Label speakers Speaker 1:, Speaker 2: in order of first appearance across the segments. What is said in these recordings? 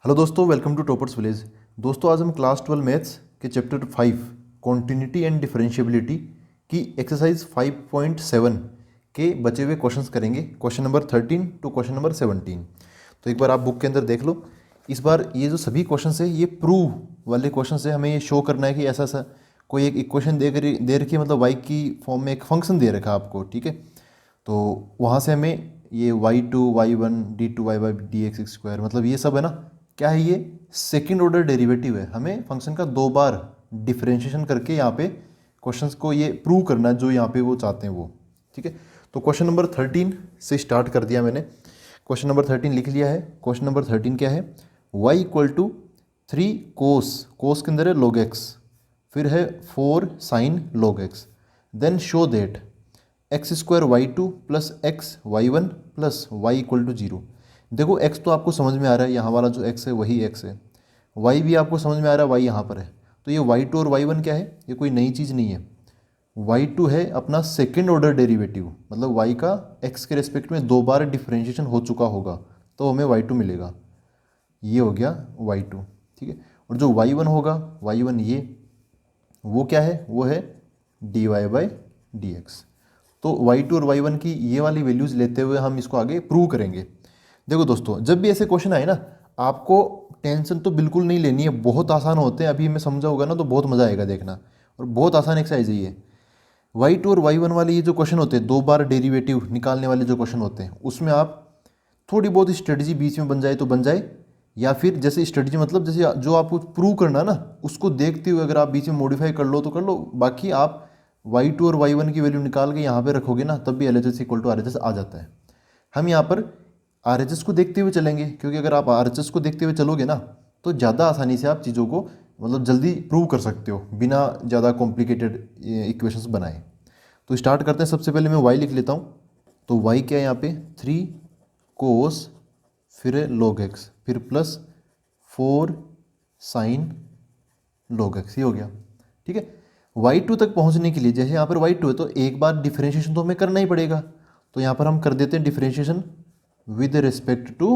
Speaker 1: Hello दोस्तों, welcome to toppers village. दोस्तों आज हम क्लास 12 मैथ्स के चैप्टर 5 कॉन्टिन्यूटी एंड डिफरेंशिएबिलिटी की एक्सरसाइज 5.7 के बचे हुए क्वेश्चंस करेंगे। Question number 13 to question number 17। तो एक बार आप बुक के अंदर देख लो। इस बार ये जो सभी क्वेश्चंस है ये प्रूव वाले क्वेश्चंस है। हमें ये शो करना है कि ऐसा ऐसा कोई एक इक्वेशन दे रखी है, मतलब वाई की फॉर्म में एक फंक्शन दे रखा है आपको, ठीक है। तो वहाँ से हमें ये y2 y1 d2 y dx square, मतलब ये सब है ना, क्या है, ये सेकंड ऑर्डर डेरिवेटिव है। हमें फंक्शन का दो बार डिफरेंशिएशन करके यहाँ पे क्वेश्चंस को ये प्रूव करना है जो यहाँ पे वो चाहते हैं वो, ठीक है। तो क्वेश्चन नंबर 13 से स्टार्ट कर दिया मैंने। क्वेश्चन नंबर 13 लिख लिया है। क्वेश्चन नंबर 13 क्या है, y इक्वल टू 3 कोस के अंदर है log x, फिर है 4 sine log x, then show that x square y two plus x y one plus y equal to zero. देखो x तो आपको समझ में आ रहा है, यहाँ वाला जो x है वही x है। y भी आपको समझ में आ रहा है, y यहाँ पर है। तो ये y2 और y1 क्या है, ये कोई नई चीज़ नहीं है। y2 है अपना सेकेंड ऑर्डर डेरिवेटिव, मतलब y का x के रेस्पेक्ट में दो बार डिफरेंशिएशन हो चुका होगा तो हमें y2 मिलेगा। ये हो गया y2, ठीक है। और जो y1 होगा, y1 ये वो क्या है, वो है dy बाई डी एक्स। तो y2 और y1 की ये वाली वैल्यूज़ लेते हुए हम इसको आगे प्रूव करेंगे। देखो दोस्तों, जब भी ऐसे क्वेश्चन आए ना, आपको टेंशन तो बिल्कुल नहीं लेनी है, बहुत आसान होते हैं। अभी मैं समझाऊंगा ना तो बहुत मज़ा आएगा देखना, और बहुत आसान एक्सरसाइज है ये। y2 और y1 वाले ये जो क्वेश्चन होते हैं, दो बार डेरिवेटिव निकालने वाले जो क्वेश्चन होते हैं, उसमें आप थोड़ी बहुत स्ट्रेटजी बीच में बन जाए तो बन जाए, या फिर जैसे स्ट्रेटजी मतलब जैसे जो आपको प्रूव करना ना, उसको देखते हुए अगर आप बीच में मॉडिफाई कर लो तो कर लो। बाकी आप y2 और y1 की वैल्यू निकाल के यहाँ पे रखोगे ना, तब भी LHS इक्वल टू RHS आ जाता है। हम यहाँ पर RHS को देखते हुए चलेंगे, क्योंकि अगर आप RHS को देखते हुए चलोगे ना तो ज़्यादा आसानी से आप चीज़ों को मतलब जल्दी प्रूव कर सकते हो बिना ज़्यादा कॉम्प्लिकेटेड इक्वेशंस बनाए। तो स्टार्ट करते हैं। सबसे पहले मैं y लिख लेता हूँ। तो y क्या है यहाँ पे, 3 कोस, फिर log x, फिर प्लस 4 साइन log x, ये हो गया, ठीक है। y2 तक पहुँचने के लिए जैसे यहाँ पर y2 है तो एक बार डिफरेंशिएशन तो हमें करना ही पड़ेगा। तो यहाँ पर हम कर देते हैं differentiation with respect to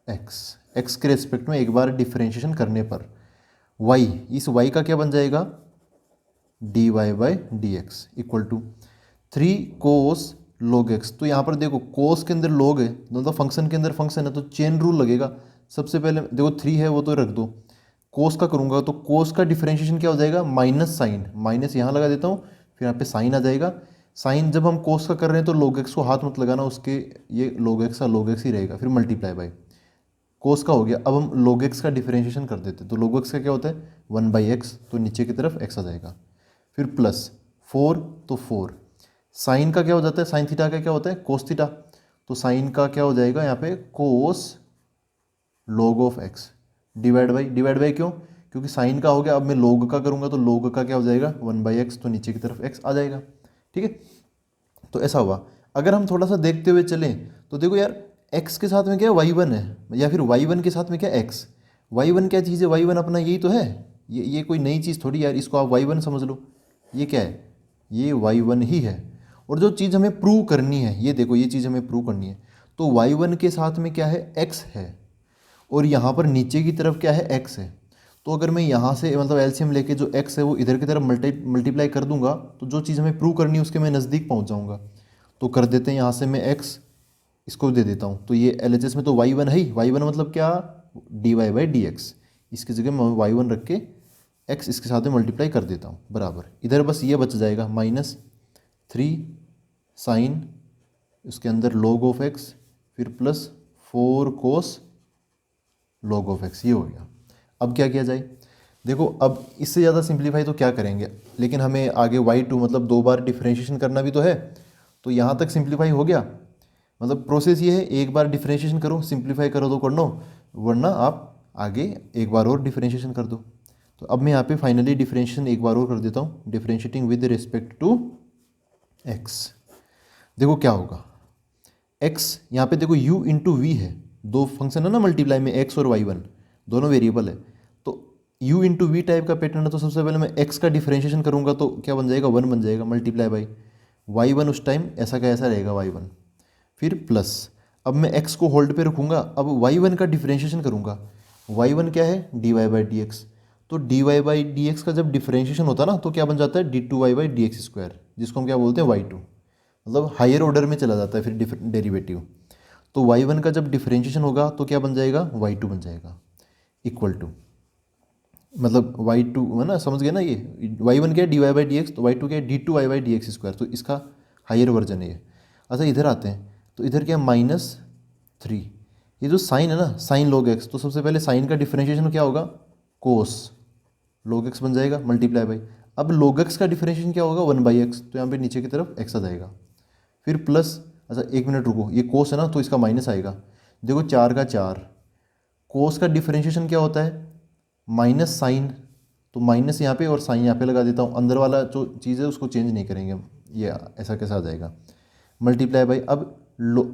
Speaker 1: x के रिस्पेक्ट में एक बार डिफरेंशिएशन करने पर y, इस y का क्या बन जाएगा, dy by d x equal to 3 cos log x। तो यहाँ पर देखो कोस के अंदर log है, मतलब फंक्शन के अंदर फंक्शन है, तो चेन रूल लगेगा। सबसे पहले देखो 3 है वो तो रख दो, कोस का करूँगा तो कोस का डिफरेंशिएशन क्या हो जाएगा, माइनस साइन, माइनस यहाँ लगा देता हूँ, फिर यहाँ पे साइन आ जाएगा। साइन जब हम कोस का कर रहे हैं तो log x को हाथ मत लगाना, उसके ये log x का log x ही रहेगा, फिर मल्टीप्लाई बाई कोस का हो गया। अब हम log x का डिफरेंशिएशन कर देते हैं, तो log x का क्या होता है 1/x, तो नीचे की तरफ x आ जाएगा, फिर प्लस 4, तो 4 साइन का क्या हो जाता है, साइन थीटा का क्या होता है कोस थीटा, तो साइन का क्या हो जाएगा यहाँ पे कोस log of x divide by क्यों, क्योंकि साइन का हो गया। अब मैं log का करूँगा तो log का क्या हो जाएगा 1/x, तो नीचे की तरफ x आ जाएगा, ठीक है। तो ऐसा हुआ। अगर हम थोड़ा सा देखते हुए चलें तो देखो यार, x के साथ में क्या है y1 है, या फिर y1 के साथ में क्या x, y1 क्या चीज़ है, y1 अपना यही तो है। ये कोई नई चीज़ थोड़ी यार, इसको आप y1 समझ लो। ये क्या है, ये y1 ही है। और जो चीज़ हमें प्रूव करनी है, ये देखो ये चीज़ हमें प्रूव करनी है, तो y1 के साथ में क्या है x है, और यहाँ पर नीचे की तरफ क्या है x है। तो अगर मैं यहाँ से मतलब एलसीएम लेके जो x है वो इधर की तरफ मल्टीप्लाई कर दूंगा, तो जो चीज़ हमें प्रूव करनी है उसके मैं नज़दीक पहुँच जाऊँगा। तो कर देते हैं, यहाँ से मैं x इसको दे देता हूँ, तो ये LHS में तो y1 है ही, y1 मतलब क्या, dy बाई डी एक्स। इसकी जगह मैं y1 रख के x इसके साथ में मल्टीप्लाई कर देता हूँ बराबर, इधर बस ये बच जाएगा -3 साइन, उसके अंदर log ऑफ x, फिर plus 4 cos log of x, ये हो गया। अब क्या किया जाए, देखो अब इससे ज़्यादा सिंप्लीफाई तो क्या करेंगे, लेकिन हमें आगे y2 मतलब दो बार डिफरेंशिएशन करना भी तो है। तो यहाँ तक सिंप्लीफाई हो गया, मतलब प्रोसेस ये है, एक बार डिफरेंशिएशन करो, सिंप्लीफाई करो तो कर लो, वरना आप आगे एक बार और डिफरेंशिएशन कर दो। तो अब मैं यहाँ पे फाइनली डिफरेंशिएशन एक बार और कर देता हूँ, differentiating with respect to x। देखो क्या होगा, x यहाँ पे देखो u इंटू वी है, दो फंक्शन है ना मल्टीप्लाई में, x और y1 दोनों वेरिएबल है। तो u इंटू वी टाइप का पैटर्न है, तो सबसे पहले मैं x का डिफरेंशिएशन करूँगा तो क्या बन जाएगा 1 बन जाएगा, मल्टीप्लाई बाई y1 उस टाइम ऐसा का ऐसा रहेगा y1, फिर प्लस। अब मैं x को होल्ड पे रखूँगा, अब y1 का डिफरेंशिएशन करूँगा, y1 क्या है, dy/dx। तो dy/dx का जब डिफरेंशिएशन होता है ना तो क्या बन जाता है, d2y/dx², जिसको हम क्या बोलते हैं, y2, मतलब हायर ऑर्डर में चला जाता है फिर डेरिवेटिव। तो y1 का जब डिफरेंशिएशन होगा तो क्या बन जाएगा, y2 बन जाएगा, इक्वल टू, मतलब y2 है ना, समझ गए ना, ये y1 क्या है, dy/dx, तो y2 क्या है, d2y/dx², तो इसका हायर वर्जन है ये। अच्छा इधर आते हैं, तो इधर क्या है, -3, ये जो साइन है ना, साइन log x, तो सबसे पहले साइन का डिफरेंशिएशन क्या होगा, कोस log x बन जाएगा, मल्टीप्लाई बाई, अब log x का डिफरेंशिएशन क्या होगा, 1/x, तो यहाँ पे नीचे की तरफ x आ जाएगा, फिर प्लस, अच्छा एक मिनट रुको, ये कोस है ना तो इसका माइनस आएगा, देखो 4 का 4, कोस का डिफरेंशिएशन क्या होता है, माइनस साइन, तो माइनस यहाँ पे और साइन यहाँ पे लगा देता हूँ, अंदर वाला जो चीज़ है उसको चेंज नहीं करेंगे हम, ये ऐसा कैसा आ जाएगा, मल्टीप्लाई बाई, अब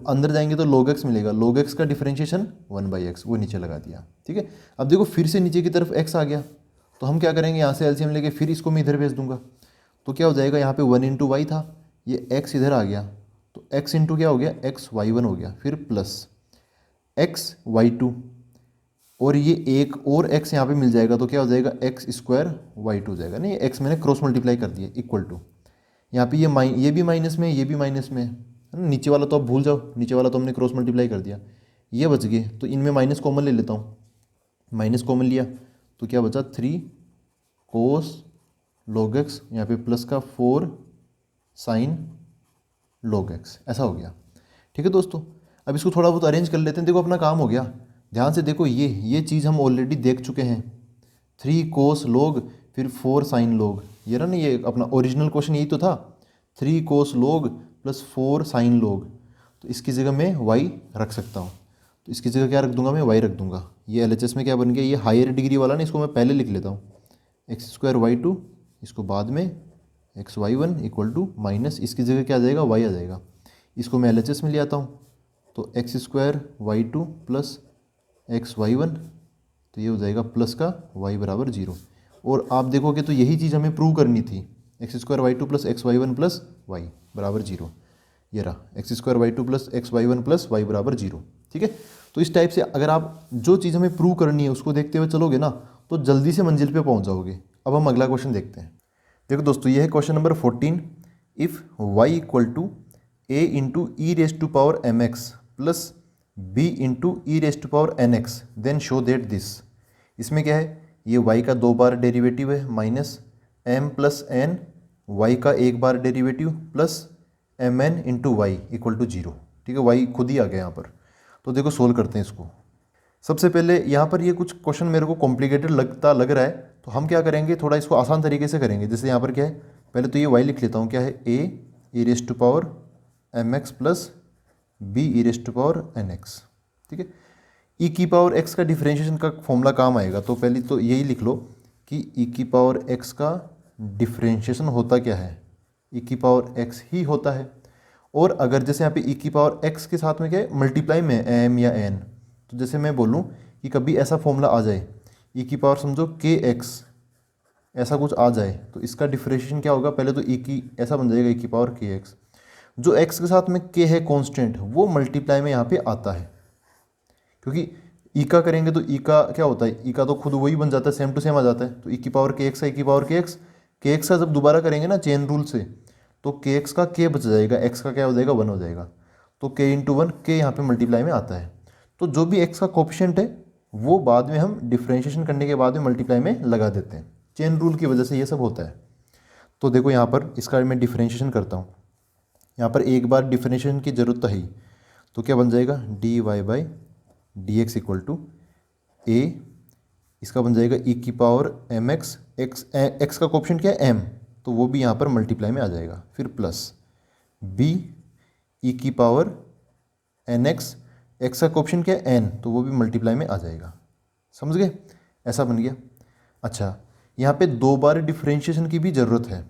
Speaker 1: अंदर जाएंगे तो log x मिलेगा, log x का डिफरेंशिएशन 1/x, वो नीचे लगा दिया, ठीक है। अब देखो फिर से नीचे की तरफ x आ गया, तो हम क्या करेंगे, यहाँ से एलसीएम लेके फिर इसको मैं इधर भेज दूंगा, तो क्या हो जाएगा, यहाँ पे 1 × y था, ये x इधर आ गया, तो x इंटू क्या हो गया, x y1 हो गया, फिर प्लस x y2, और ये एक और x यहाँ पे मिल जाएगा, तो क्या हो जाएगा, x² y2 हो जाएगा, नहीं x मैंने क्रॉस मल्टीप्लाई कर दिया, इक्वल टू, यहाँ पे ये भी माइनस में, ये भी माइनस में है ना, नीचे वाला तो आप भूल जाओ, नीचे वाला तो हमने क्रॉस मल्टीप्लाई कर दिया, ये बच गए, तो इनमें माइनस कॉमन ले लेता हूँ, माइनस कॉमन लिया तो क्या बचा, 3 कोस log x, यहाँ पे प्लस का 4 साइन log x, ऐसा हो गया, ठीक है दोस्तों। अब इसको थोड़ा बहुत अरेंज कर लेते हैं, देखो अपना काम हो गया, ध्यान से देखो, ये चीज़ हम ऑलरेडी देख चुके हैं, 3 कोस log फिर 4 साइन log, ये ना, ये अपना ओरिजिनल क्वेश्चन यही तो था, 3 cos log plus 4 sine log, तो इसकी जगह मैं y रख सकता हूँ, तो इसकी जगह क्या रख दूंगा, मैं y रख दूंगा, ये LHS में क्या बन गया, ये हायर डिग्री वाला ना, इसको मैं पहले लिख लेता हूँ, x² y2, इसको बाद में xy1 इक्वल टू माइनस, इसकी जगह क्या आ जाएगा, y आ जाएगा, इसको मैं LHS में ले आता हूँ, तो x² y2 प्लस xy1, तो ये हो जाएगा प्लस का y = 0, और आप देखोगे तो यही चीज़ हमें प्रूव करनी थी, x² y2 plus xy1 plus y = 0, ये रहा x² y2 plus xy1 plus y = 0, ठीक है। तो इस टाइप से अगर आप जो चीज़ हमें प्रूव करनी है उसको देखते हुए चलोगे ना, तो जल्दी से मंजिल पे पहुंच जाओगे। अब हम अगला क्वेश्चन देखते हैं। देखो दोस्तों, ये है question number 14, if y = a into e⁻mx plus b into e⁻nx then show that this. इसमें क्या है, ये y का 2 बार डेरिवेटिव है, minus m plus n, y का 1 बार derivative plus mn into y equal to 0, ठीक है, y खुद ही आ गया यहाँ पर। तो देखो सोल्व करते हैं इसको। सबसे पहले यहाँ पर ये कुछ क्वेश्चन मेरे को कॉम्प्लिकेटेड लग रहा है, तो हम क्या करेंगे, थोड़ा इसको आसान तरीके से करेंगे। जैसे यहाँ पर क्या है, पहले तो ये y लिख लेता हूँ, क्या है, a e⁻mx plus b e⁻nx, ठीक है। e⁻x का डिफरेंशिएशन का फॉर्मूला काम आएगा, तो पहले तो यही लिख लो कि e⁻x का डिफरेंशिएशन होता क्या है, e⁻x ही होता है। और अगर जैसे यहाँ पे e⁻x के साथ में क्या है, मल्टीप्लाई में m या n, तो जैसे मैं बोलूँ कि कभी ऐसा फॉर्मूला आ जाए, समझो kx ऐसा कुछ आ जाए, तो इसका डिफरेंशिएशन क्या होगा, पहले तो ऐसा बन जाएगा e⁻kx, जो x के साथ में k है कांस्टेंट, वो मल्टीप्लाई में यहाँ पे आता है, क्योंकि ई का करेंगे तो ई का क्या होता है, ई का तो खुद वही बन जाता है, सेम टू सेम आ जाता है, तो e⁻kx है, e⁻kx का जब दोबारा करेंगे ना चेन रूल से, तो kx का k बच जाएगा, x का क्या हो जाएगा, 1 हो जाएगा, तो k × 1 k यहाँ पे मल्टीप्लाई में आता है। तो जो भी x का कोफिशिएंट है वो बाद में हम डिफरेंशिएशन करने के बाद में मल्टीप्लाई में लगा देते हैं, चेन रूल की वजह से ये सब होता है। तो देखो यहाँ पर इसका मैं डिफरेंशिएशन करता हूँ, यहाँ पर एक बार डिफरेंशिएशन की ज़रूरत तो है ही, तो क्या बन जाएगा, dy/dx इक्वल टू a, इसका बन जाएगा e⁻mx, x का कोफिशिएंट क्या है, m, तो वो भी यहाँ पर मल्टीप्लाई में आ जाएगा, फिर प्लस b e⁻nx, x का कोफिशिएंट क्या है, n, तो वो भी मल्टीप्लाई में आ जाएगा, समझ गए, ऐसा बन गया। अच्छा, यहाँ पे 2 बार डिफरेंशिएशन की भी ज़रूरत है।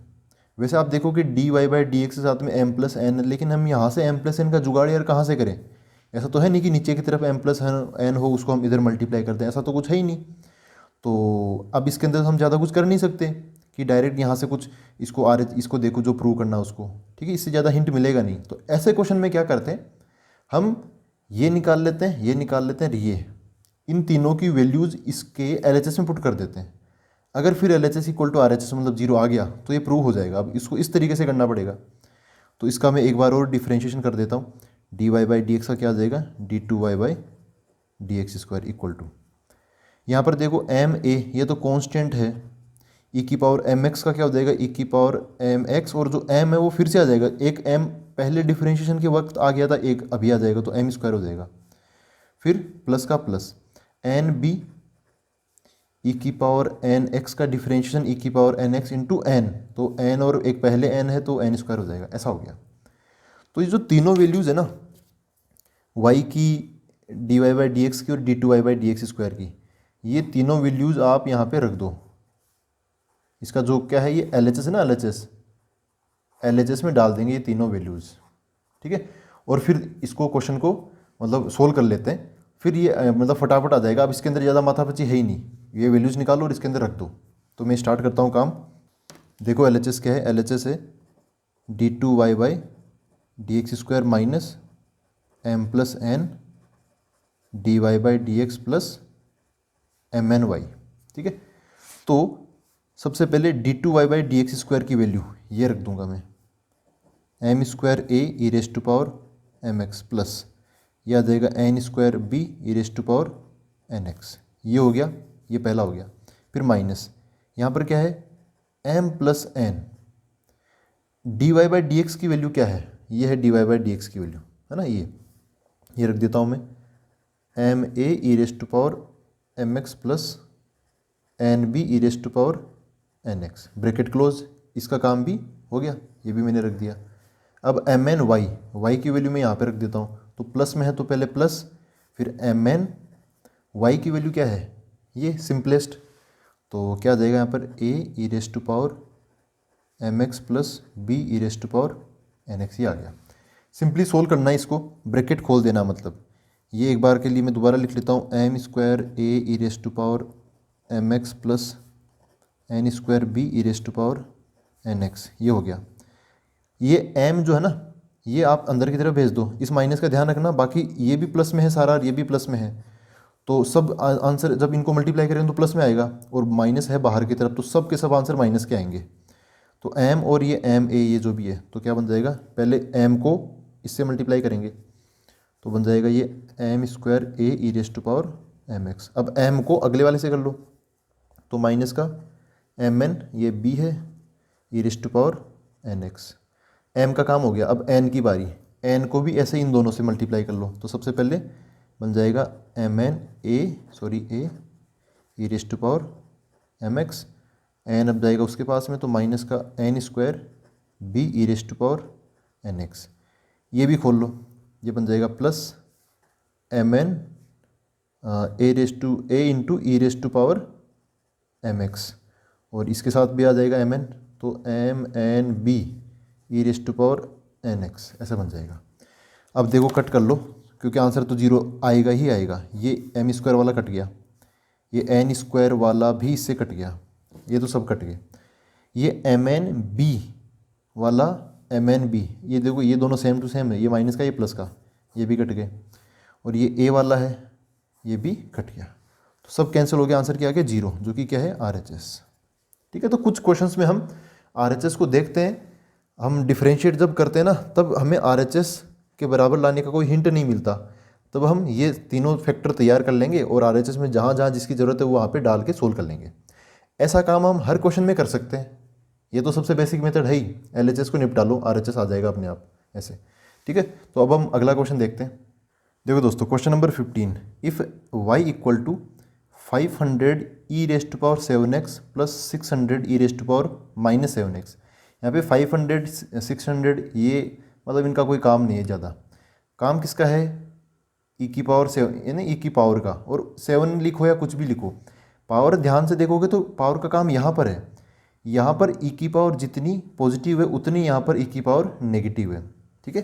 Speaker 1: वैसे आप देखो कि dy/dx के साथ में m प्लस n, लेकिन हम यहाँ से m प्लस n का जुगाड़ यार कहाँ से करें, ऐसा तो है नहीं कि नीचे की तरफ m प्लस n हो, उसको हम इधर मल्टीप्लाई करते हैं, ऐसा तो कुछ है ही नहीं। तो अब इसके अंदर हम ज़्यादा कुछ कर नहीं सकते कि डायरेक्ट यहाँ से कुछ इसको देखो जो प्रूव करना उसको, ठीक है, इससे ज़्यादा हिंट मिलेगा नहीं। तो ऐसे क्वेश्चन में क्या करते हैं, हम ये निकाल लेते हैं, ये निकाल लेते हैं, इन तीनों की वैल्यूज़ इसके LHS में पुट कर देते हैं। अगर फिर LHS इक्वल टू RHS मतलब 0 आ गया तो ये प्रूव हो जाएगा। अब इसको इस तरीके से करना पड़ेगा। तो इसका मैं एक बार और डिफ्रेंशिएशन कर देता हूँ। dy/dx का क्या आ जाएगा, d2y/dx² इक्वल टू, यहाँ पर देखो ma ये तो कांस्टेंट है, e⁻mx का क्या हो जाएगा, e⁻mx, और जो m है वो फिर से आ जाएगा। एक m पहले डिफ्रेंशिएशन के वक्त आ गया था, एक अभी आ जाएगा, तो m² हो जाएगा। फिर प्लस का प्लस nb e⁻nx का डिफ्रेंशिएशन e⁻nx इंटू n, तो n और एक पहले n है तो n² हो जाएगा। ऐसा हो गया। तो ये जो तीनों वैल्यूज़ है ना, y की, dy/dx की और d2y/dx² की, ये तीनों वैल्यूज़ आप यहाँ पे रख दो। इसका जो क्या है, ये LHS है ना, LHS में डाल देंगे ये तीनों वैल्यूज़, ठीक है। और फिर इसको क्वेश्चन को मतलब सोल्व कर लेते हैं। फिर ये मतलब फटाफट आ जाएगा। अब इसके अंदर ज़्यादा माथापच्ची है ही नहीं, ये वैल्यूज़ निकालो और इसके अंदर रख दो। तो मैं स्टार्ट करता हूँ काम। देखो LHS क्या है, LHS है d2y/dx² minus m+n dy/dx plus mny, ठीक है। तो सबसे पहले d2y/dx² की वैल्यू ये रख दूंगा मैं, m²a e⁻mx प्लस ये आ जाएगा n²b e⁻nx। ये हो गया, ये पहला हो गया। फिर माइनस यहाँ पर क्या है, m+n, dy/dx की वैल्यू क्या है, ये है dy/dx की वैल्यू, है ना। ये रख देता हूँ मैं, ma e⁻mx plus nb e⁻nx, bracket close. इसका काम भी हो गया, ये भी मैंने रख दिया। अब mn y की वैल्यू मैं यहाँ पे रख देता हूँ। तो प्लस में है तो पहले प्लस, फिर mn y की वैल्यू क्या है, ये सिंपलेस्ट, तो क्या आ जाएगा यहाँ पर a e⁻mx plus b e⁻nx, ये आ गया। सिंपली सोल्व करना है इसको, ब्रैकेट खोल देना। मतलब ये एक बार के लिए मैं दोबारा लिख लेता हूँ, m²a e⁻mx plus n²b e⁻nx, ये हो गया। ये m जो है ना, ये आप अंदर की तरफ भेज दो। इस माइनस का ध्यान रखना, बाकी ये भी प्लस में है सारा, ये भी प्लस में है, तो सब आंसर जब इनको मल्टीप्लाई करेंगे तो प्लस में आएगा, और माइनस है बाहर की तरफ तो सब के सब आंसर माइनस के आएंगे। तो m और ये ma ये जो भी है, तो क्या बन जाएगा, पहले m को इससे मल्टीप्लाई करेंगे तो बन जाएगा ये m²a e⁻mx। अब m को अगले वाले से कर लो, तो माइनस का mn, ये b है e⁻nx। m का काम हो गया। अब n की बारी, n को भी ऐसे इन दोनों से मल्टीप्लाई कर लो। तो सबसे पहले बन जाएगा a e⁻mx, n अब जाएगा उसके पास में, तो माइनस का n²b e⁻nx। ये भी खोल लो, ये बन जाएगा plus mn a into e⁻mx, और इसके साथ भी आ जाएगा mn, तो mnb e⁻nx, ऐसा बन जाएगा। अब देखो कट कर लो, क्योंकि आंसर तो 0 आएगा ही आएगा। ये m² वाला कट गया, ये n² वाला भी इससे कट गया, ये तो सब कट गए। ये mnb वाला mnb, ये देखो ये दोनों सेम टू सेम है, ये माइनस का ये प्लस का, ये भी कट गए। और ये a वाला है, ये भी कट गया, तो सब कैंसिल हो गया। आंसर क्या आ गया, 0, जो कि क्या है, RHS, ठीक है। तो कुछ क्वेश्चंस में हम RHS को देखते हैं, हम डिफ्रेंशिएट जब करते हैं ना, तब हमें RHS के बराबर लाने का कोई हिंट नहीं मिलता, तब हम ये तीनों फैक्टर तैयार कर लेंगे और RHS में जहाँ जहाँ जिसकी ज़रूरत है वो वहाँ पे डाल के सोल्व कर लेंगे। ऐसा काम हम हर क्वेश्चन में कर सकते हैं, ये तो सबसे बेसिक मेथड है ही। LHS को निपटा लो, RHS आ जाएगा अपने आप ऐसे, ठीक है। तो अब हम अगला क्वेश्चन देखते हैं। देखो दोस्तों, question number 15, if y equal to 500 e⁻7x plus 600 e⁻−7x। यहाँ पे 500 600 ये मतलब इनका कोई काम नहीं है ज़्यादा। काम किसका है, e⁻7 यानी e की पावर का, और 7 लिखो या कुछ भी लिखो, पावर ध्यान से देखोगे तो पावर का काम यहाँ पर है। यहाँ पर e की पावर जितनी पॉजिटिव है उतनी यहाँ पर e की पावर नेगेटिव है, ठीक है।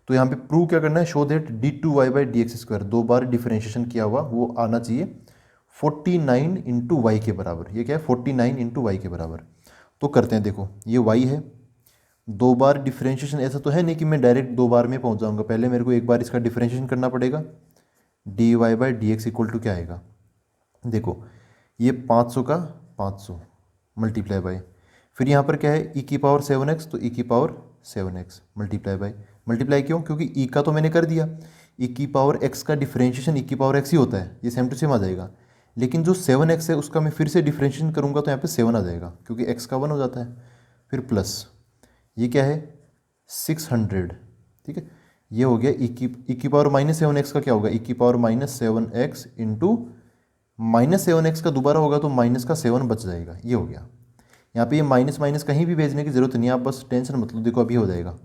Speaker 1: तो यहाँ पे प्रूव क्या करना है, show that d2y/dx², 2 bar differentiation किया हुआ वो आना चाहिए 49 इंटू वाई के बराबर। ये क्या है, 49 इंटू वाई के बराबर। तो करते हैं, देखो ये y है, 2 बार डिफरेंशिएशन, ऐसा तो है नहीं कि मैं डायरेक्ट 2 बार में पहुँच जाऊँगा, पहले मेरे को एक बार इसका डिफरेंशिएशन करना पड़ेगा। dy/dx इक्वल टू क्या आएगा, देखो ये 500 का 500 मल्टीप्लाई बाय, फिर यहाँ पर क्या है ई की पावर 7x, तो ई की power 7x multiply by, multiply क्यों, क्योंकि ई का तो मैंने कर दिया, ई की पावर x का डिफरेंशिएशन ई की पावर x ही होता है, ये सेम टू सेम आ जाएगा। लेकिन जो 7x है उसका मैं फिर से डिफरेंशिएशन करूँगा तो यहाँ पे 7 आ जाएगा क्योंकि x का 1 हो जाता है। फिर प्लस ये क्या है 600, ठीक है, ये हो गया ई की पावर -7x का क्या होगा, ई की पावर -7x इंटू -7x का दोबारा होगा तो माइनस का 7 बच जाएगा, ये हो गया। यहाँ पे ये माइनस माइनस कहीं भी भेजने की जरूरत नहीं है, आप बस टेंशन मत लो, देखो अभी हो जाएगा।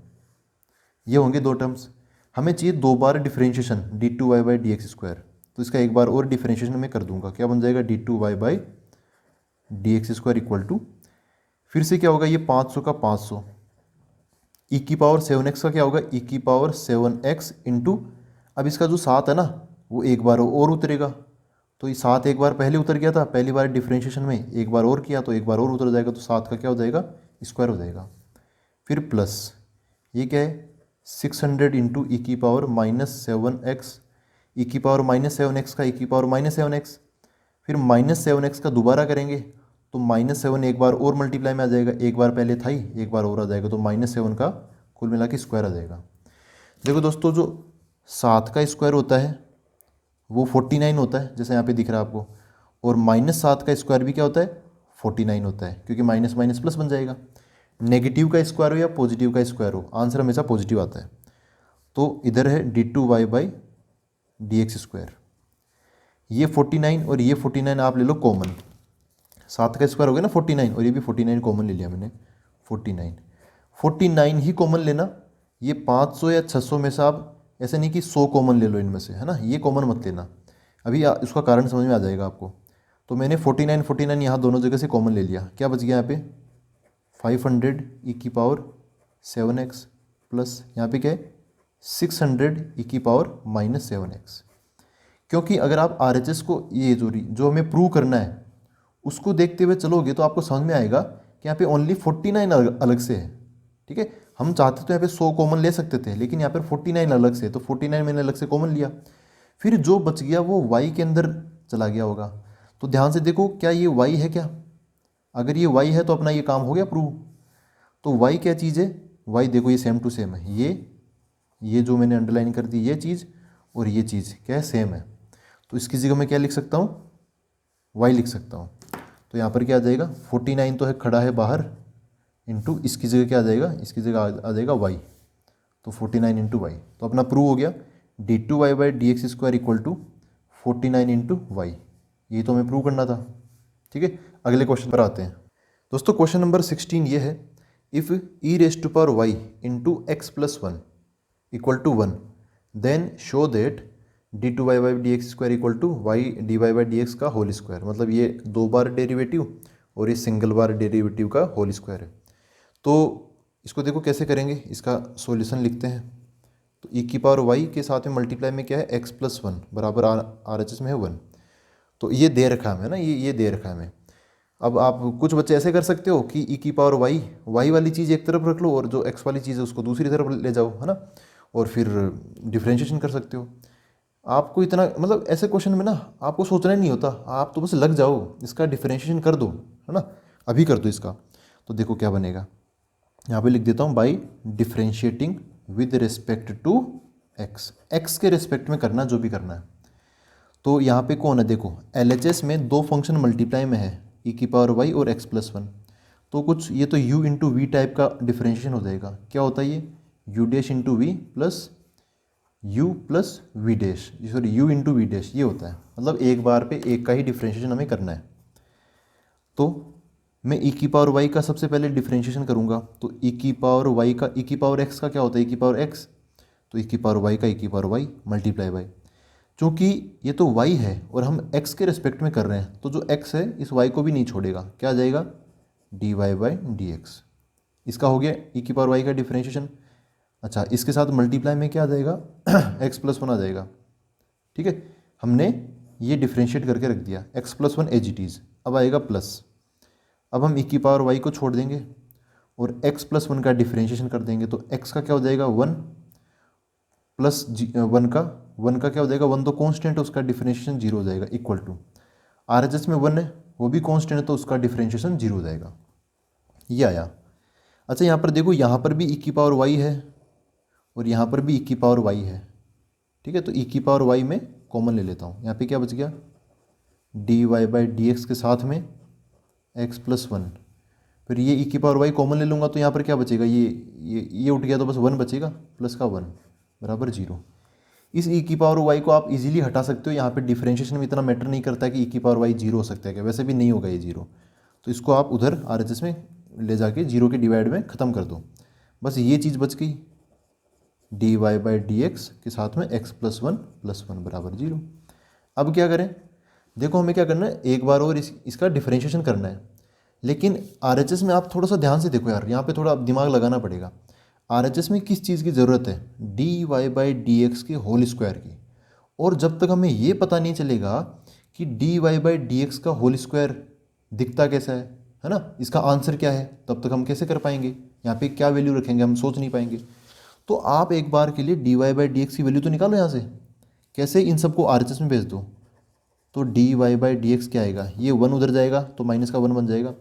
Speaker 1: ये होंगे दो टर्म्स, हमें चाहिए दो बार डिफरेंशिएशन d2y/dx², तो इसका एक बार और डिफरेंशिएशन मैं कर दूंगा, क्या बन जाएगा d2y/dx² इक्वल टू, फिर से क्या होगा ये 500 का 500, ई की पावर 7x का क्या होगा ई की पावर 7x इंटू, अब इसका जो 7 है ना वो एक बार और उतरेगा, तो ये 7 एक बार पहले उतर गया था, पहली बार डिफरेंशिएशन में एक बार और किया तो एक बार और उतर जाएगा, तो 7 का क्या हो जाएगा स्क्वायर हो जाएगा। फिर प्लस ये क्या है 600 इंटू ई की पावर -7x, ई की पावर -7x का ई की पावर -7x, फिर -7x का दोबारा करेंगे तो -7 एक बार और मल्टीप्लाई में आ जाएगा, एक बार पहले था ही एक बार और आ जाएगा, तो -7 का कुल मिला के स्क्वायर आ जाएगा। देखो दोस्तों जो 7 का स्क्वायर होता है वो 49 होता है, जैसे यहाँ पे दिख रहा है आपको, और -7 का स्क्वायर भी क्या होता है 49 होता है, क्योंकि माइनस माइनस प्लस बन जाएगा। नेगेटिव का स्क्वायर हो या पॉजिटिव का स्क्वायर हो आंसर हमेशा पॉजिटिव आता है। तो इधर है d2y/dx², ये 49 और ये 49 आप ले लो कॉमन, 7 का स्क्वायर हो गया ना 49 और ये भी 49 कॉमन ले लिया मैंने, 49 ही कॉमन लेना, ये 500 या 600 में से आप ऐसा नहीं कि 100 कॉमन ले लो इनमें से, है ना, ये कॉमन मत लेना, अभी उसका कारण समझ में आ जाएगा आपको। तो मैंने 49 यहाँ दोनों जगह से कॉमन ले लिया, क्या बच गया यहाँ पे 500 ई की पावर 7x प्लस यहाँ पे क्या है 600 ई की पावर -7x। क्योंकि अगर आप RHS को ये जो हमें प्रूव करना है उसको देखते हुए चलोगे तो आपको समझ में आएगा कि यहाँ पे ओनली 49 अलग से है, ठीक है। हम चाहते तो यहाँ पे 100 कॉमन ले सकते थे, लेकिन यहाँ पर 49 अलग से, तो 49 मैंने अलग से कॉमन लिया, फिर जो बच गया वो y के अंदर चला गया होगा। तो ध्यान से देखो क्या ये y है क्या, अगर ये y है तो अपना ये काम हो गया प्रूव। तो y क्या चीज़ है, y देखो ये सेम टू सेम है, ये जो मैंने अंडरलाइन कर दी ये चीज़ और ये चीज़ क्या है सेम है, तो इसकी जगह मैं क्या लिख सकता हूँ y लिख सकता हूँ। तो यहाँ पर क्या आ जाएगा 49 तो है खड़ा है बाहर, इंटू इसकी जगह क्या आ जाएगा, इसकी जगह आ जाएगा y, तो 49 इंटू वाई, तो अपना प्रूव हो गया d2y/dx² equal to 49 into Y, ये तो हमें प्रूव करना था, ठीक है। अगले क्वेश्चन पर आते हैं दोस्तों, क्वेश्चन नंबर 16 ये है, if e⁻y into x + 1 equal to 1 then show that d2y/dx² equal to y dy/dx का होल स्क्वायर, मतलब ये दो बार डेरिवेटिव और ये सिंगल बार डेरिवेटिव का होल स्क्वायर है। तो इसको देखो कैसे करेंगे, इसका सॉल्यूशन लिखते हैं। तो e की पावर y के साथ में मल्टीप्लाई में क्या है x + 1 बराबर RHS में है 1, तो ये दे रखा है हमें ना, ये दे रखा है हमें। अब आप कुछ बच्चे ऐसे कर सकते हो कि e की पावर y वाली चीज़ एक तरफ रख लो और जो x वाली चीज़ है उसको दूसरी तरफ ले जाओ, है ना, और फिर डिफ्रेंशिएशन कर सकते हो। आपको इतना मतलब ऐसे क्वेश्चन में ना आपको सोचना ही नहीं होता, आप तो बस लग जाओ, इसका डिफ्रेंशिएशन कर दो, है ना, अभी कर दो इसका। तो देखो क्या बनेगा, यहाँ पे लिख देता हूँ by differentiating with respect to x के रिस्पेक्ट में करना जो भी करना है। तो यहाँ पे कौन है, देखो LHS में दो फंक्शन मल्टीप्लाई में है, e की पावर y और x + 1, तो कुछ ये तो u इंटू वी टाइप का डिफ्रेंशिएशन हो जाएगा। क्या होता है ये u' into v plus u plus v dash, sorry u into v dash, ये होता है, मतलब एक बार पे एक का ही डिफ्रेंशिएशन हमें करना है। तो मैं e की पावर y का सबसे पहले डिफ्रेंशिएशन करूँगा, तो e की पावर y का e की पावर x का क्या होता है e की पावर x, तो e की पावर y का e की पावर y मल्टीप्लाई बाई, चूँकि ये तो y है और हम x के रिस्पेक्ट में कर रहे हैं तो जो x है इस y को भी नहीं छोड़ेगा, क्या आ जाएगा dy/dx, इसका हो गया e की पावर y का डिफ्रेंशिएशन। अच्छा इसके साथ मल्टीप्लाई में क्या आ जाएगा x + 1 आ जाएगा, ठीक है, हमने ये डिफ्रेंशिएट करके रख दिया x + 1 एज इट इज़। अब आएगा प्लस, अब हम e की पावर y को छोड़ देंगे और x + 1 का डिफ्रेंशिएशन कर देंगे, तो x का क्या हो जाएगा 1 प्लस 1 का क्या हो जाएगा, 1 तो कॉन्स्टेंट है उसका डिफ्रेंशिएशन 0 हो जाएगा, इक्वल टू। RHS में 1 है, वो भी कांस्टेंट है, तो उसका डिफरेंशिएशन 0 हो जाएगा। ये आया। अच्छा यहाँ पर देखो, यहाँ पर भी e की पावर y है और यहाँ पर भी e की पावर y है, ठीक है। तो e की पावर y में कॉमन ले लेता हूँ। यहाँ पे क्या बच गया, dy/dx के साथ में x + 1, फिर ये e की पावर y कॉमन ले लूँगा तो यहाँ पर क्या बचेगा, ये उठ गया तो बस 1 बचेगा, प्लस का 1 बराबर 0। इस e की पावर y को आप इजीली हटा सकते हो। यहाँ पे डिफरेंशिएशन में इतना मैटर नहीं करता है कि e की पावर y 0 हो सकता है क्या, वैसे भी नहीं होगा ये 0, तो इसको आप उधर RHS में ले जाके 0 के डिवाइड में ख़त्म कर दो। बस ये चीज़ बच गई, dy/dx के साथ में x + 1 + 1 बराबर 0। अब क्या करें, देखो हमें क्या करना है, एक बार और इसका डिफरेंशिएशन करना है। लेकिन RHS में आप थोड़ा सा ध्यान से देखो यार, यहाँ पे थोड़ा दिमाग लगाना पड़ेगा। RHS में किस चीज़ की ज़रूरत है, dy/dx के होल स्क्वायर की। और जब तक हमें ये पता नहीं चलेगा कि dy/dx का होल स्क्वायर दिखता कैसा है ना, इसका आंसर क्या है, तब तक हम कैसे कर पाएंगे, यहाँ पे क्या वैल्यू रखेंगे, हम सोच नहीं पाएंगे। तो आप एक बार के लिए dy/dx की वैल्यू तो निकालो यहाँ से। कैसे, इन सबको RHS में भेज दो, तो dy/dx क्या आएगा, ये 1 उधर जाएगा तो माइनस का 1 बन जाएगा,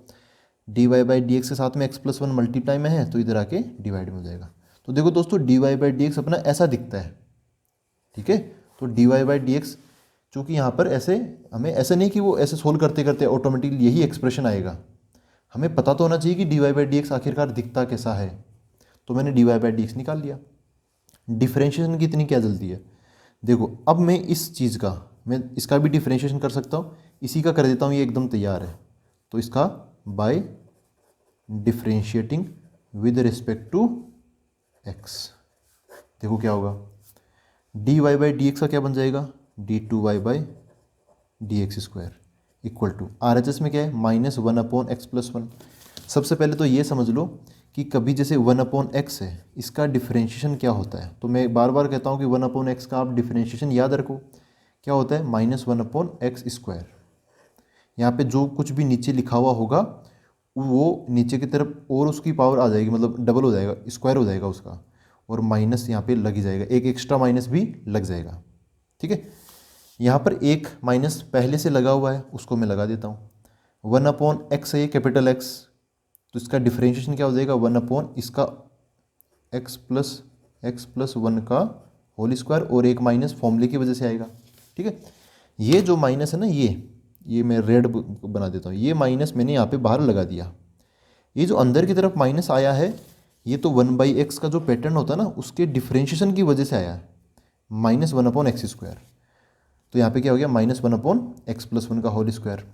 Speaker 1: dy/dx के साथ में x + 1 मल्टीप्लाई में है तो इधर आके डिवाइड में हो जाएगा। तो देखो दोस्तों, dy/dx अपना ऐसा दिखता है, ठीक है। तो dy/dx चूँकि यहाँ पर ऐसे, हमें ऐसा नहीं कि वो ऐसे सोल्व करते करते ऑटोमेटिकली यही एक्सप्रेशन आएगा, हमें पता तो होना चाहिए कि dy/dx आखिरकार दिखता कैसा है। तो मैंने dy/dx निकाल लिया। डिफरेंशिएशन की इतनी क्या जल्दी है, देखो अब मैं इस चीज़ का, मैं इसका भी डिफरेंशिएशन कर सकता हूँ, इसी का कर देता हूँ, ये एकदम तैयार है। तो इसका by differentiating with respect to x, देखो क्या होगा, dy/dx का क्या बन जाएगा, d2y/dx² इक्वल टू RHS में क्या है, -1/x + 1। सबसे पहले तो ये समझ लो कि कभी जैसे 1/x है, इसका डिफरेंशिएशन क्या होता है। तो मैं बार बार कहता हूँ कि 1/x का आप डिफरेंशिएशन याद रखो, क्या होता है, -1/x²। यहाँ पे जो कुछ भी नीचे लिखा हुआ होगा वो नीचे की तरफ और उसकी पावर आ जाएगी, मतलब डबल हो जाएगा, स्क्वायर हो जाएगा उसका, और माइनस यहाँ पे लग ही जाएगा, एक एक्स्ट्रा माइनस भी लग जाएगा, ठीक है। यहाँ पर एक माइनस पहले से लगा हुआ है, उसको मैं लगा देता हूँ। 1/x है ये कैपिटल X, तो इसका डिफरेंशिएशन क्या हो जाएगा, 1/ इसका x + 1 का होल स्क्वायर, और एक माइनस फॉर्मूले की वजह से आएगा, ठीक है। ये जो माइनस है ना, ये मैं रेड बना देता हूँ, ये माइनस मैंने यहाँ पे बाहर लगा दिया। ये जो अंदर की तरफ माइनस आया है, ये तो 1/x का जो पैटर्न होता है ना, उसके डिफरेंशिएशन की वजह से आया है, -1/x²। तो यहाँ पे क्या हो गया, -1/x + 1 का होल स्क्वायर।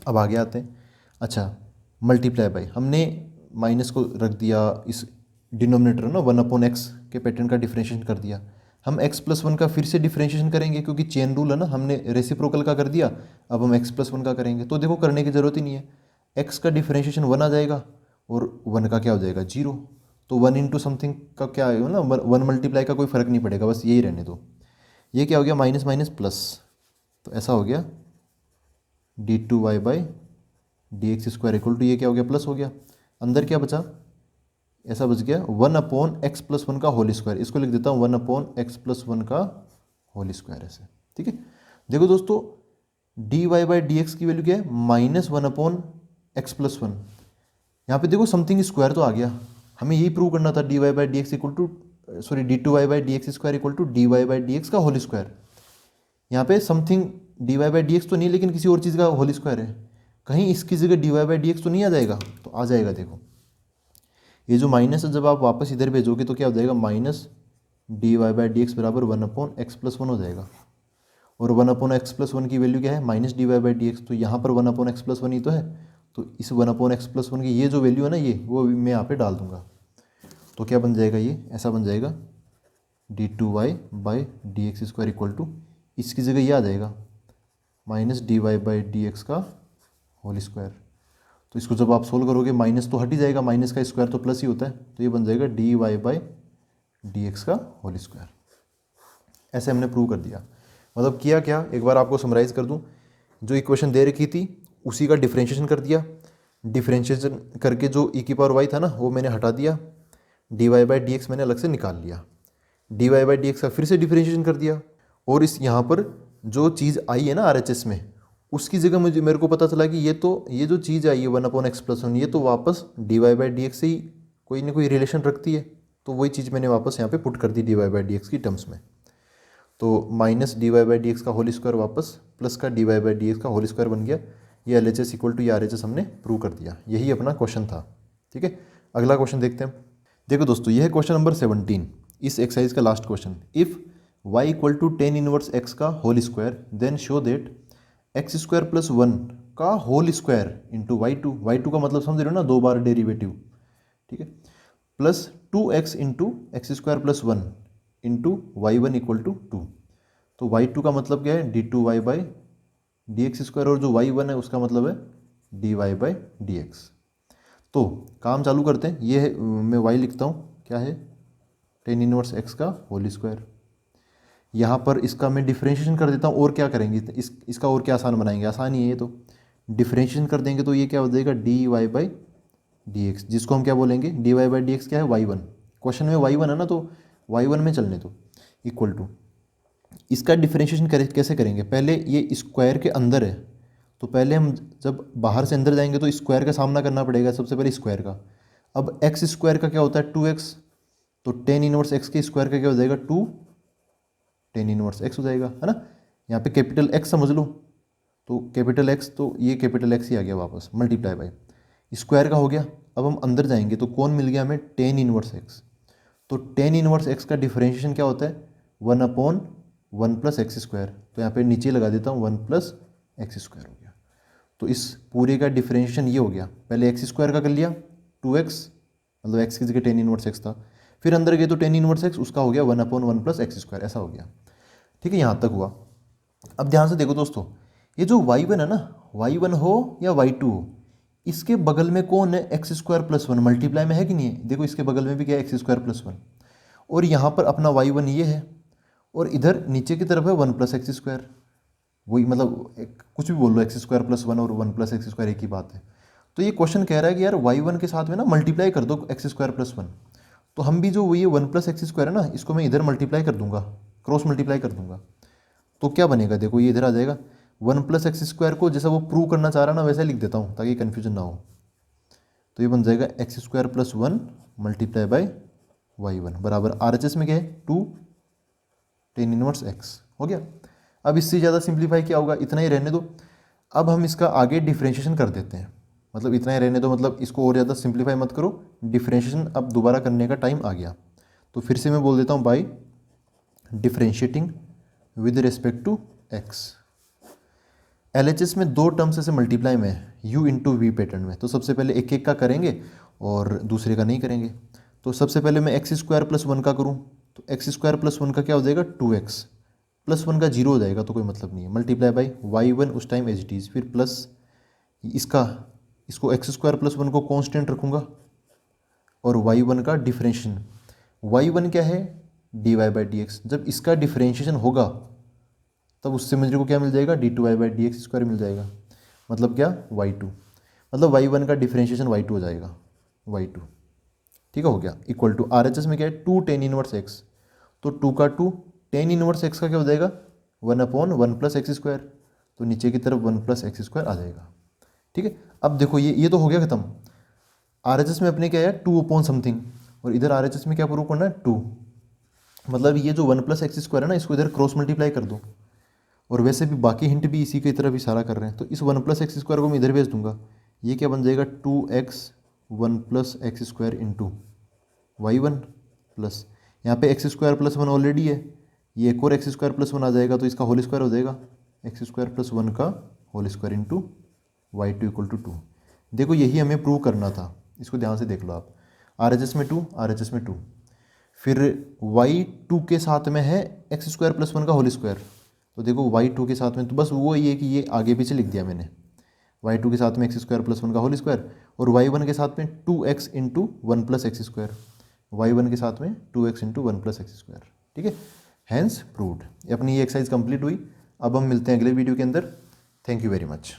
Speaker 1: अब आगे आते हैं। अच्छा, मल्टीप्लाई बाई, हमने माइनस को रख दिया इस डिनोमिनेटर ना, 1/x के पैटर्न का डिफरेंशिएशन कर दिया। हम x + 1 का फिर से डिफरेंशिएशन करेंगे, क्योंकि चेन रूल है ना, हमने रेसिप्रोकल का कर दिया, अब हम x + 1 का करेंगे। तो देखो करने की ज़रूरत ही नहीं है, x का डिफरेंशिएशन 1 आ जाएगा और 1 का क्या हो जाएगा, 0। तो 1 × समथिंग का क्या आएगा ना, 1 मल्टीप्लाई का कोई फ़र्क नहीं पड़ेगा, बस यही रहने दो। ये क्या हो गया, माइनस माइनस प्लस, तो ऐसा हो गया d2y/dx² इक्वल टू, ये क्या हो गया, प्लस हो गया। अंदर क्या बचा, ऐसा बच गया 1/x + 1 का होल स्क्वायर। इसको लिख देता हूँ 1/x + 1 का होल स्क्वायर, ऐसे, ठीक है। देखो दोस्तों, dy/dx की वैल्यू क्या है, -1/x + 1। यहाँ पे देखो समथिंग स्क्वायर तो आ गया, हमें यही प्रूव करना था, d2y/dx इक्वल टू dy/dx का होल स्क्वायर। यहाँ पे समथिंग dy/dx तो नहीं, लेकिन किसी और चीज़ का होल स्क्वायर है, कहीं इसकी जगह dy/dx तो नहीं आ जाएगा, तो आ जाएगा। देखो ये जो माइनस है, जब आप वापस इधर भेजोगे तो क्या हो जाएगा, -dy/dx बराबर 1/x + 1 हो जाएगा। और 1/x + 1 की वैल्यू क्या है, -dy/dx, तो यहाँ पर 1/x + 1 ही तो है, तो इस 1/x + 1 की ये जो वैल्यू है ना, ये वो मैं यहाँ पे डाल दूंगा। तो क्या बन जाएगा, ये ऐसा बन जाएगा d2y/dx² इक्वल टू, इसकी जगह ये आ जाएगा -dy/dx का होल स्क्वायर। तो इसको जब आप सोल्व करोगे, माइनस तो हट ही जाएगा, माइनस का स्क्वायर तो प्लस ही होता है, तो ये बन जाएगा dy/dx का होल स्क्वायर। ऐसे हमने प्रूव कर दिया। मतलब किया क्या, एक बार आपको समराइज़ कर दूं, जो इक्वेशन दे रखी थी उसी का डिफरेंशिएशन कर दिया, डिफरेंशिएशन करके जो e की पावर y था ना, वो मैंने हटा दिया, dy/dx मैंने अलग से निकाल लिया, dy/dx का फिर से डिफरेंशिएशन कर दिया, और इस यहाँ पर जो चीज़ आई है ना RHS में, उसकी जगह मेरे को पता चला कि ये जो चीज़ आई है 1/x+1, ये तो वापस dy/dx से ही कोई ना कोई रिलेशन रखती है, तो वही चीज़ मैंने वापस यहाँ पे पुट कर दी dy/dx की टर्म्स में। तो माइनस dy/dx का होल स्क्वायर वापस प्लस का dy/dx का होल स्क्वायर बन गया। ये LHS इक्वल टू ये RHS हमने प्रूव कर दिया। यही अपना क्वेश्चन था। ठीक है, अगला क्वेश्चन देखते हैं। देखो दोस्तों, यह है क्वेश्चन नंबर 17 इस एक्सरसाइज का last question. If y equal to tan inverse x का whole square then show that x² + 1 का होल स्क्वायर इंटू y2 का मतलब समझ रहे हो ना, 2 बार डेरिवेटिव। ठीक है, plus 2x into x² + 1 into y1 equal to 2। तो y2 का मतलब क्या है, d2y/dx², और जो y1 है उसका मतलब है dy/dx। तो काम चालू करते हैं। ये है, मैं y लिखता हूँ, क्या है, tan इनवर्स x का होल स्क्वायर। यहाँ पर इसका मैं डिफ्रेंशिएशन कर देता हूँ। और क्या करेंगे, इसका और क्या आसान बनाएंगे, आसान ही है ये तो। डिफ्रेंशिएशन कर देंगे तो ये क्या हो जाएगा, dy/dx, जिसको हम क्या बोलेंगे, dy/dx क्या है, y1। क्वेश्चन में y1 है ना, तो y1 में चलने दो, इक्वल टू। इसका डिफ्रेंशिएशन कैसे करेंगे, पहले ये स्क्वायर के अंदर है, तो पहले हम जब बाहर से अंदर जाएंगे तो स्क्वायर का सामना करना पड़ेगा, सबसे पहले स्क्वायर का। अब x² का क्या होता है, 2x, तो tan इनवर्स x के स्क्वायर का क्या हो जाएगा, 2 tan इनवर्स x हो जाएगा, है ना। यहाँ पे कैपिटल X समझ लो, तो कैपिटल X, तो ये कैपिटल X ही आ गया वापस, मल्टीप्लाई बाय स्क्वायर का हो गया। अब हम अंदर जाएंगे तो कौन मिल गया हमें, tan इनवर्स x। तो tan इनवर्स x का डिफरेंशिएशन क्या होता है, 1/1 + x²। तो यहाँ पे नीचे लगा देता हूँ 1 + x² हो गया। तो इस पूरे का डिफरेंशिएशन ये हो गया, पहले x² का कर लिया 2x, मतलब x की जगह tan इनवर्स x था, फिर अंदर गए तो tan इनवर्स x उसका हो गया 1/1 + x², ऐसा हो गया। ठीक है, यहाँ तक हुआ। अब ध्यान से देखो दोस्तों, ये जो y1 है ना, y1 हो या y2 हो, इसके बगल में कौन है, x² + 1, मल्टीप्लाई में है कि नहीं है। देखो इसके बगल में भी क्या है, x² + 1, और यहाँ पर अपना y1 ये है, और इधर नीचे की तरफ है 1 + x²। वही मतलब कुछ भी बोल लो, x² + 1 और 1 + x² एक ही बात है। तो ये क्वेश्चन कह रहा है कि यार y1 के साथ में ना मल्टीप्लाई कर दो x² + 1। तो हम भी जो ये 1 + x² है ना, इसको मैं इधर मल्टीप्लाई कर दूंगा, क्रॉस मल्टीप्लाई कर दूंगा। तो क्या बनेगा, देखो ये इधर आ जाएगा, 1 + x² को जैसा वो प्रूव करना चाह रहा ना वैसे लिख देता हूँ ताकि कन्फ्यूजन ना हो। तो ये बन जाएगा x² + 1 मल्टीप्लाई बाय y1 बराबर RHS में क्या है, 2 tan इनवर्स x हो गया। अब इससे ज़्यादा सिंप्लीफाई क्या होगा, इतना ही रहने दो। अब हम इसका आगे डिफ्रेंशिएशन कर देते हैं, मतलब इतना ही रहने दो, मतलब इसको और ज़्यादा सिंप्लीफाई मत करो। डिफ्रेंशिएशन अब दोबारा करने का टाइम आ गया, तो फिर से मैं बोल देता हूँ by differentiating with respect to x। LHS में 2 टर्म्स ऐसे मल्टीप्लाई में है, u इंटू वी पैटर्न में। तो सबसे पहले एक एक का करेंगे और दूसरे का नहीं करेंगे। तो सबसे पहले मैं x² + 1 का करूँ, तो x² + 1 का क्या हो जाएगा, 2x + 1 का 0 हो जाएगा, तो कोई मतलब नहीं है, मल्टीप्लाई बाय y1 उस टाइम एज इट इज़, फिर प्लस इसको x² + 1 को कांस्टेंट रखूँगा, और y1 का डिफरेंशिएशन, y1 क्या है, dy/dx। जब इसका डिफरेंशिएशन होगा तब उससे मुझे को क्या मिल जाएगा, d2y/dx² मिल जाएगा। मतलब क्या, y2, मतलब y1 का डिफरेंशिएशन y2 हो जाएगा, y2। ठीक है, हो गया, इक्वल टू RHS में क्या है, 2 tan इनवर्स x। तो 2 का 2 tan इनवर्स x का क्या हो जाएगा, 1/1 + x²। तो नीचे की तरफ 1 + x² आ जाएगा। ठीक है, अब देखो ये तो हो गया खत्म। RHS में अपने क्या है, 2/समथिंग, और इधर RHS में क्या प्रूव करना है, 2। मतलब ये जो 1 + x² है ना, इसको इधर क्रॉस मल्टीप्लाई कर दो। और वैसे भी बाकी हिंट भी इसी की तरफ इशारा कर रहे हैं, तो इस 1 + x² को मैं इधर भेज दूंगा। ये क्या बन जाएगा, 2x 1 + x² into y1 plus, यहाँ पे x² + 1 ऑलरेडी है, ये एक और x² + 1 आ जाएगा, तो इसका होल स्क्वायर हो जाएगा, x² + 1 का whole square into y2 equal to 2। देखो यही हमें प्रूव करना था, इसको ध्यान से देख लो आप। RHS में 2, RHS में 2, फिर y2 के साथ में है x² + 1 का होल स्क्वायर। तो देखो y2 के साथ में तो बस वो ये कि ये आगे पीछे लिख दिया मैंने, y2 के साथ में x² + 1 का होल स्क्वायर, और y1 के साथ में 2x इंटू 1 + x², y1 के साथ में 2x इंटू 1 + x²। ठीक है, हैंस प्रूव्ड। अपनी ये एक्सरसाइज कंप्लीट हुई। अब हम मिलते हैं अगले वीडियो के अंदर। Thank you very much.